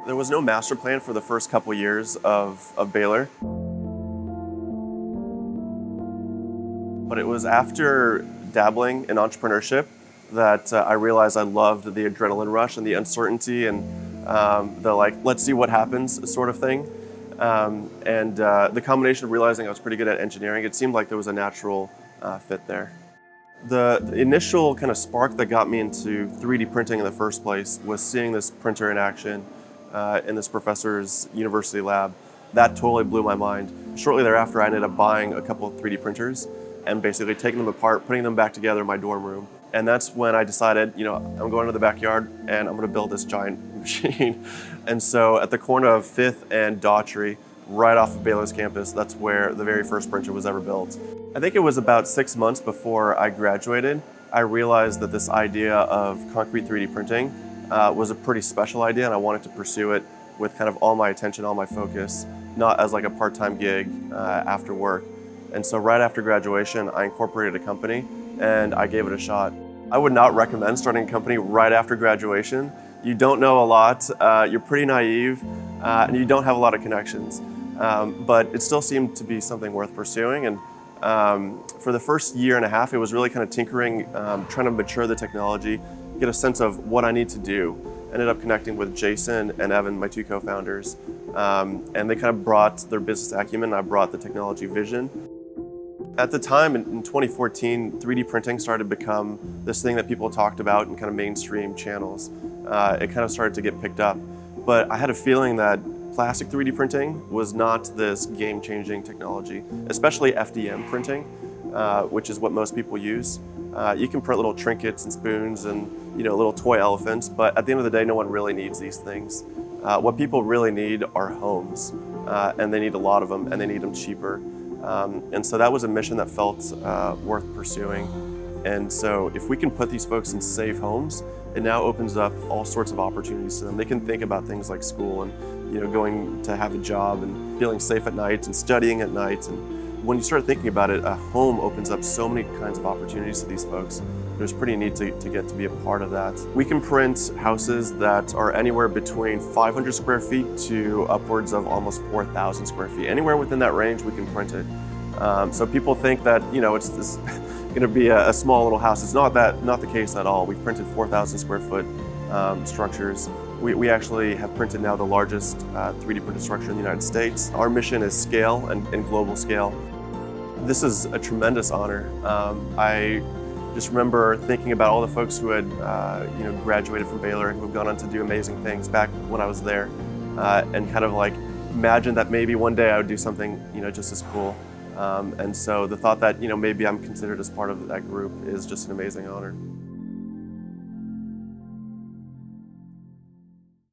There was no master plan for the first couple years of Baylor. But it was after dabbling in entrepreneurship that I realized I loved the adrenaline rush and the uncertainty and the let's see what happens sort of thing. The combination of realizing I was pretty good at engineering, it seemed like there was a natural fit there. The initial kind of spark that got me into 3D printing in the first place was seeing this printer in action in this professor's university lab. That totally blew my mind. Shortly thereafter, I ended up buying a couple of 3D printers and basically taking them apart, putting them back together in my dorm room. And that's when I decided, I'm going to the backyard and I'm going to build this giant machine. And so at the corner of 5th and Daughtry, right off of Baylor's campus, that's where the very first printer was ever built. I think it was about 6 months before I graduated, I realized that this idea of concrete 3D printing was a pretty special idea, and I wanted to pursue it with kind of all my attention, all my focus, not as like a part-time gig after work. And so right after graduation, I incorporated a company and I gave it a shot. I would not recommend starting a company right after graduation. You don't know a lot, you're pretty naive, and you don't have a lot of connections. But it still seemed to be something worth pursuing. And for the first year and a half, it was really kind of tinkering, trying to mature the technology, get a sense of what I need to do. Ended up connecting with Jason and Evan, my two co-founders, and they kind of brought their business acumen, and I brought the technology vision. At the time, in 2014, 3D printing started to become this thing that people talked about in kind of mainstream channels. It kind of started to get picked up. But I had a feeling that plastic 3D printing was not this game-changing technology, especially FDM printing, which is what most people use. You can print little trinkets and spoons and little toy elephants, but at the end of the day, no one really needs these things. What people really need are homes, and they need a lot of them, and they need them cheaper. And so that was a mission that felt worth pursuing. And so if we can put these folks in safe homes, it now opens up all sorts of opportunities to them. They can think about things like school and going to have a job and feeling safe at night and studying at night. And when you start thinking about it, a home opens up so many kinds of opportunities to these folks. It was pretty neat to get to be a part of that. We can print houses that are anywhere between 500 square feet to upwards of almost 4,000 square feet. Anywhere within that range, we can print it. So people think that it's this going to be a small little house. It's not the case at all. We've printed 4,000 square foot structures. We actually have printed now the largest 3D printed structure in the United States. Our mission is scale and global scale. This is a tremendous honor. I just remember thinking about all the folks who had graduated from Baylor and who have gone on to do amazing things back when I was there, and kind of imagine that maybe one day I would do something just as cool. And so the thought that maybe I'm considered as part of that group is just an amazing honor.